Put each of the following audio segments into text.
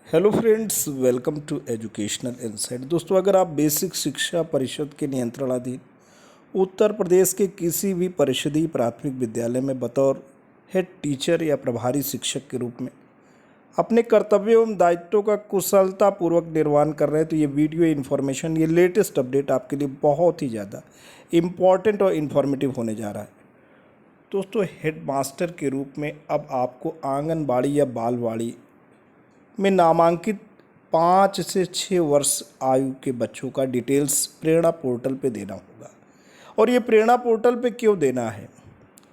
Hello friends, welcome to educational insight. दोस्तों, अगर आप बेसिक शिक्षा परिषद के नियंत्रणाधीन उत्तर प्रदेश के किसी भी परिषदीय प्राथमिक विद्यालय में बतौर हेड टीचर या प्रभारी शिक्षक के रूप में अपने कर्तव्यों एवं दायित्वों का कुशलतापूर्वक निर्वहन कर रहे हैं, तो ये वीडियो इन्फॉर्मेशन, ये लेटेस्ट अपडेट आपके लिए बहुत ही ज़्यादा इम्पॉर्टेंट और इन्फॉर्मेटिव होने जा रहा है। दोस्तों, हेड मास्टर के रूप में अब आपको आंगनबाड़ी या बालवाड़ी में नामांकित 5 से 6 वर्ष आयु के बच्चों का डिटेल्स प्रेरणा पोर्टल पे देना होगा। और ये प्रेरणा पोर्टल पे क्यों देना है?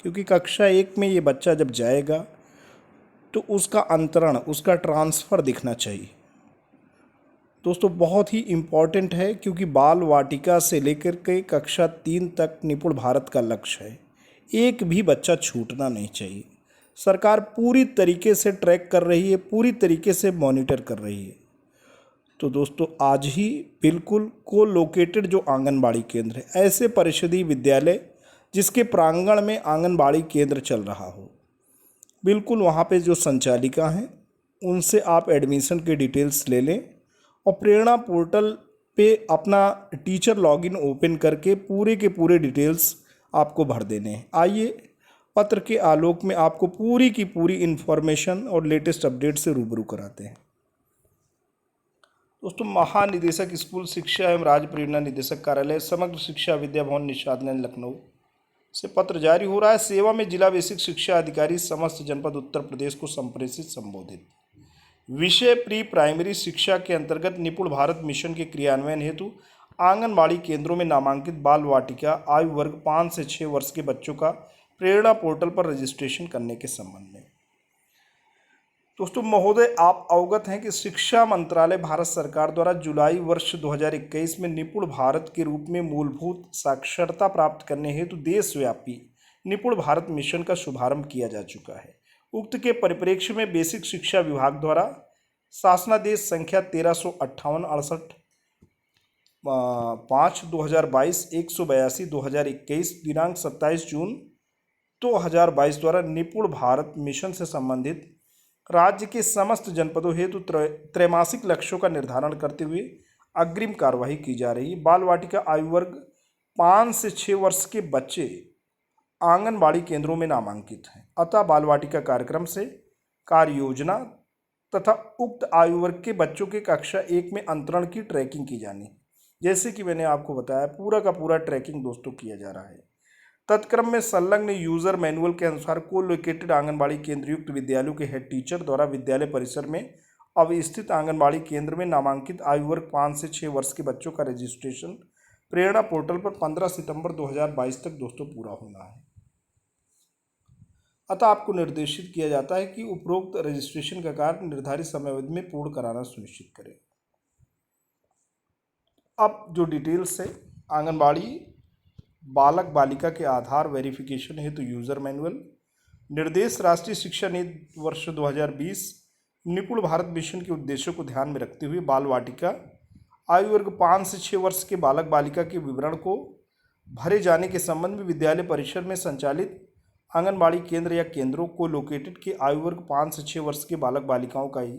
क्योंकि कक्षा 1 में ये बच्चा जब जाएगा तो उसका अंतरण, उसका ट्रांसफ़र दिखना चाहिए। दोस्तों, बहुत ही इम्पॉर्टेंट है, क्योंकि बाल वाटिका से लेकर के कक्षा 3 तक निपुण भारत का लक्ष्य है। एक भी बच्चा छूटना नहीं चाहिए। सरकार पूरी तरीके से ट्रैक कर रही है, पूरी तरीके से मॉनिटर कर रही है। तो दोस्तों, आज ही बिल्कुल को लोकेटेड जो आंगनबाड़ी केंद्र है, ऐसे परिषदीय विद्यालय जिसके प्रांगण में आंगनबाड़ी केंद्र चल रहा हो, बिल्कुल वहाँ पे जो संचालिका हैं उनसे आप एडमिशन के डिटेल्स ले लें और प्रेरणा पोर्टल पे अपना टीचर लॉगिन ओपन करके पूरे के पूरे डिटेल्स आपको भर देने हैं। आइए, पत्र के आलोक में आपको पूरी की पूरी इन्फॉर्मेशन और लेटेस्ट अपडेट से रूबरू कराते हैं। दोस्तों, महानिदेशक स्कूल शिक्षा एवं राज्य प्रेरणा निदेशक कार्यालय, समग्र शिक्षा विद्या भवन, निषाद नगर, लखनऊ से पत्र जारी हो रहा है। सेवा में जिला बेसिक शिक्षा अधिकारी समस्त जनपद उत्तर प्रदेश को संप्रेषित संबोधित। विषय प्री प्राइमरी शिक्षा के अंतर्गत निपुण भारत मिशन के क्रियान्वयन हेतु आंगनबाड़ी केंद्रों में नामांकित बाल वाटिका आयु वर्ग 5 से 6 वर्ष के बच्चों का प्रेरणा पोर्टल पर रजिस्ट्रेशन करने के संबंध में। दोस्तों महोदय, आप अवगत हैं कि शिक्षा मंत्रालय भारत सरकार द्वारा जुलाई वर्ष 2021 में निपुण भारत के रूप में मूलभूत साक्षरता प्राप्त करने हेतु देशव्यापी निपुण भारत मिशन का शुभारंभ किया जा चुका है। उक्त के परिप्रेक्ष्य में बेसिक शिक्षा विभाग द्वारा शासनादेश संख्या 1358/68 5/2022 182 2021 दिनांक 27 जून 2022 द्वारा निपुण भारत मिशन से संबंधित राज्य के समस्त जनपदों हेतु त्रैमासिक लक्ष्यों का निर्धारण करते हुए अग्रिम कार्यवाही की जा रही है। बाल वाटिका आयु वर्ग 5 से 6 वर्ष के बच्चे आंगनबाड़ी केंद्रों में नामांकित हैं, अतः बाल वाटिका कार्यक्रम से कार्य योजना तथा उक्त आयु वर्ग के बच्चों के कक्षा 1 में अंतरण की ट्रैकिंग की जानी। जैसे कि मैंने आपको बताया, पूरा का पूरा ट्रैकिंग दोस्तों किया जा रहा है। तत्क्रम में संलग्न यूजर मैनुअल के अनुसार को लोकेटेड आंगनबाड़ी केंद्र युक्त विद्यालयों के हेड टीचर द्वारा विद्यालय परिसर में अवस्थित आंगनबाड़ी केंद्र में नामांकित आयु वर्ग 5 से 6 वर्ष के बच्चों का रजिस्ट्रेशन प्रेरणा पोर्टल पर 15 सितंबर 2022 तक दोस्तों पूरा होना है। अतः आपको निर्देशित किया जाता है कि उपरोक्त रजिस्ट्रेशन का कार्य निर्धारित समयावधि में पूर्ण कराना सुनिश्चित करें। अब जो डिटेल्स है, आंगनबाड़ी बालक बालिका के आधार वेरिफिकेशन हेतु यूजर मैनुअल, निर्देश राष्ट्रीय शिक्षा नीति वर्ष 2020 निपुण भारत मिशन के उद्देश्यों को ध्यान में रखते हुए बाल वाटिका आयु वर्ग 5 से 6 वर्ष के बालक बालिका के विवरण को भरे जाने के संबंध में विद्यालय परिसर में संचालित आंगनबाड़ी केंद्र या केंद्रों को लोकेटेड के आयु वर्ग 5 से 6 वर्ष के बालक बालिकाओं का ही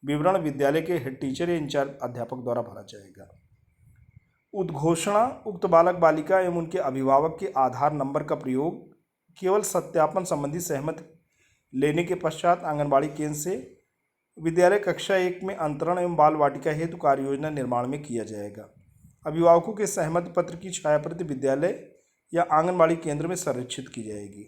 विवरण विद्यालय के हेड टीचर या इंचार्ज अध्यापक द्वारा भरा जाएगा। उद्घोषणा, उक्त बालक बालिका एवं उनके अभिभावक के आधार नंबर का प्रयोग केवल सत्यापन संबंधी सहमति लेने के पश्चात आंगनबाड़ी केंद्र से विद्यालय कक्षा 1 में अंतरण एवं बाल वाटिका हेतु कार्य योजना निर्माण में किया जाएगा। अभिभावकों के सहमति पत्र की छायाप्रति विद्यालय या आंगनबाड़ी केंद्र में संरक्षित की जाएगी।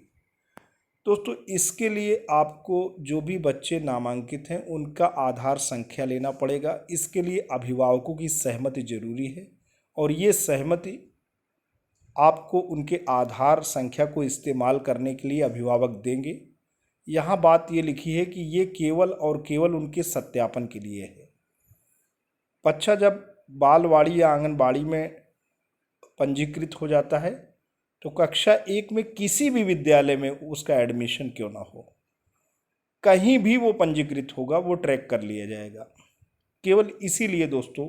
दोस्तों, इसके लिए आपको जो भी बच्चे नामांकित हैं उनका आधार संख्या लेना पड़ेगा। इसके लिए अभिभावकों की सहमति जरूरी है और ये सहमति आपको उनके आधार संख्या को इस्तेमाल करने के लिए अभिभावक देंगे। यहाँ बात ये लिखी है कि ये केवल और केवल उनके सत्यापन के लिए है। बच्चा जब बालवाड़ी या आंगनबाड़ी में पंजीकृत हो जाता है तो कक्षा 1 में किसी भी विद्यालय में उसका एडमिशन क्यों ना हो, कहीं भी वो पंजीकृत होगा वो ट्रैक कर लिया जाएगा। केवल इसीलिए दोस्तों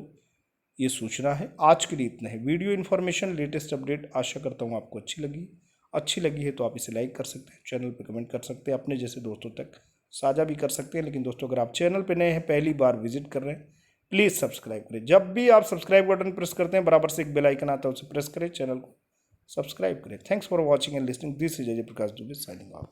ये सूचना है। आज के लिए इतना है। वीडियो इन्फॉर्मेशन, लेटेस्ट अपडेट आशा करता हूँ आपको अच्छी लगी है तो आप इसे लाइक कर सकते हैं, चैनल पर कमेंट कर सकते हैं, अपने जैसे दोस्तों तक साझा भी कर सकते हैं। लेकिन दोस्तों, अगर आप चैनल पर नए हैं, पहली बार विजिट कर रहे हैं, प्लीज़ सब्सक्राइब करें। जब भी आप सब्सक्राइब बटन प्रेस करते हैं, बराबर से एक बेल आइकन आता है, उसे प्रेस करें, चैनल को सब्सक्राइब करें। Thanks for watching and listening. This is Ajay Prakash Dubey signing off.